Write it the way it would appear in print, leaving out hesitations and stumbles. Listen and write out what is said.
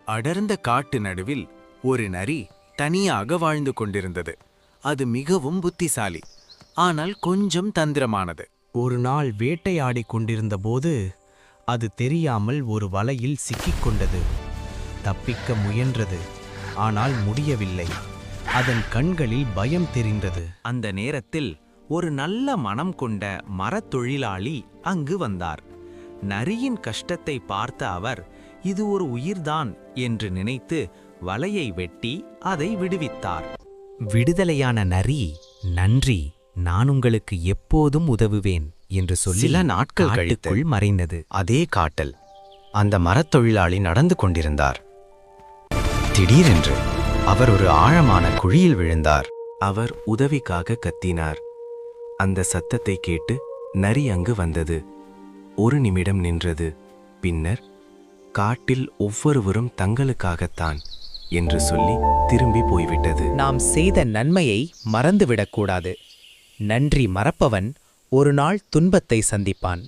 அடர்ந்த காட்டு நடுவில் ஒரு நரி தனியாக வாழ்ந்து கொண்டிருந்தது. அது மிகவும் புத்திசாலி, ஆனால் கொஞ்சம் தந்திரமானது. ஒரு நாள் வேட்டையாடிக் கொண்டிருந்தபோது அது தெரியாமல் ஒரு வலையில் சிக்கிக்கொண்டது. தப்பிக்க முயன்றது, ஆனால் முடியவில்லை. அதன் கண்களில் பயம் தெரிந்தது. அந்த நேரத்தில் ஒரு நல்ல மனம் கொண்ட மரத்தொழிலாளி அங்கு வந்தார். நரியின் கஷ்டத்தை பார்த்த அவர், இது ஒரு உயிர்தான் என்று நினைத்து வலையை வெட்டி அதை விடுவித்தார். விடுதலையான நரி, நன்றி, நான் உங்களுக்கு எப்போதும் உதவுவேன் என்று சொல்லி சில நாட்கள் காட்டுக்குள் மறைந்தது. அதே காட்டில் அந்த மரத்தொழிலாளி நடந்து கொண்டிருந்தார். திடீரென்று அவர் ஒரு ஆழமான குழியில் விழுந்தார். அவர் உதவிக்காக கத்தினார். அந்த சத்தத்தை கேட்டு நரி அங்கு வந்தது. ஒரு நிமிடம் நின்றது. பின்னர், காட்டில் ஒவ்வொருவரும் தங்களுக்காகத்தான் என்று சொல்லி திரும்பி போய்விட்டது. நாம் செய்த நன்மையை மறந்துவிடக்கூடாது. நன்றி மறப்பவன் ஒரு நாள் துன்பத்தை சந்திப்பான்.